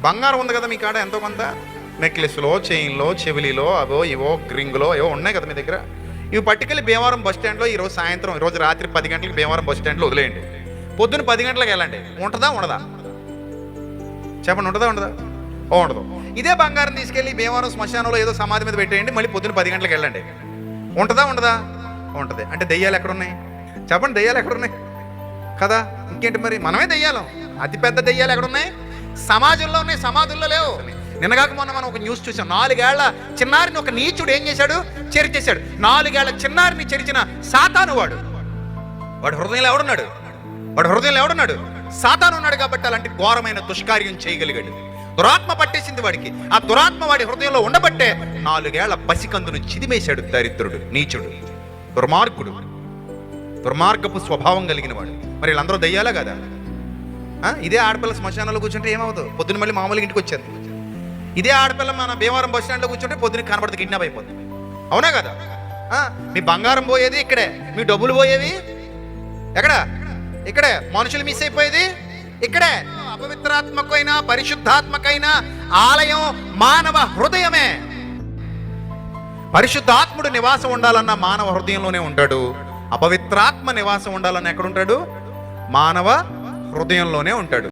బంగారం ఉంది కదా మీ కాడ ఎంతో కొంత, నెక్లెస్లో, చైన్లో, చెవిలిలో, అవో ఇవో రింగులో ఏవో ఉన్నాయి కదా మీ దగ్గర. ఇవి పట్టుకెళ్ళి భీమవరం బస్ స్టాండ్లో ఈరోజు సాయంత్రం, ఈరోజు రాత్రి 10 గంటలకు భీమవరం బస్ స్టాండ్లో వదిలేయండి. పొద్దున్న 10 గంటలకు వెళ్ళండి. ఉంటుందా ఉండదా చెప్పండి? ఉంటుందా ఉండదా? ఉండదు. ఇదే బంగారం తీసుకెళ్ళి భీమవరం శ్మశానంలో ఏదో సమాధి మీద పెట్టేయండి. మళ్ళీ పొద్దున్న 10 గంటలకు వెళ్ళండి. ఉంటుందా ఉండదా? ఉంటుంది. అంటే దెయ్యాలు ఎక్కడున్నాయి చెప్పండి? దెయ్యాలు ఎక్కడున్నాయి కదా? ఇంకేంటి మరి, మనమే దెయ్యాలం. అతిపెద్ద దెయ్యాలు ఎక్కడున్నాయి? సమాజంలో ఉన్నాయి, సమాధుల్లో లేవు. నిన్నగాక మొన్న మనం ఒక న్యూస్ చూసాం. 4 ఏళ్ల చిన్నారిని ఒక నీచుడు ఏం చేశాడు? చెరిచేశాడు. 4 ఏళ్ల చిన్నారిని చెరిచిన సాతాను వాడు హృదయంలో ఎవడున్నాడు? వాడు హృదయంలో ఎవడున్నాడు? సాతాను ఉన్నాడు. కాబట్టి అలాంటి ఘోరమైన దుష్కార్యం చేయగలిగాడు. దురాత్మ పట్టేసింది వాడికి. ఆ దురాత్మ వాడి హృదయంలో ఉండబట్టే 4 ఏళ్ల పసికందును చిదిమేశాడు. దరిద్రుడు, నీచుడు, దుర్మార్గుడు, దుర్మార్గపు స్వభావం కలిగిన వాడు. మరి వీళ్ళందరూ దయ్యాలా కదా? ఇదే ఆడపిల్ల శ్మశానంలో కూర్చుంటే ఏమవుతుంది? పొద్దున్న మళ్ళీ మామూలుగా ఇంటికి వచ్చేది. ఇదే ఆడపిల్ల మన భీమవరం బస్ స్టాండ్లో కూర్చుంటే పొద్దున్న కనబడుతుంది, కిడ్నాప్ అయిపోతుంది. అవునా కదా? మీ బంగారం పోయేది ఇక్కడే, మీ డబ్బులు పోయేవి ఎక్కడ? ఇక్కడే. మనుషులు మిస్ అయిపోయేది ఇక్కడే. అపవిత్రాత్మకైన పరిశుద్ధాత్మకైన ఆలయం మానవ హృదయమే. పరిశుద్ధాత్ముడు నివాసం ఉండాలన్న మానవ హృదయంలోనే ఉంటాడు. అపవిత్రాత్మ నివాసం ఉండాలన్న ఎక్కడ ఉంటాడు? మానవ హృదయంలోనే ఉంటాడు.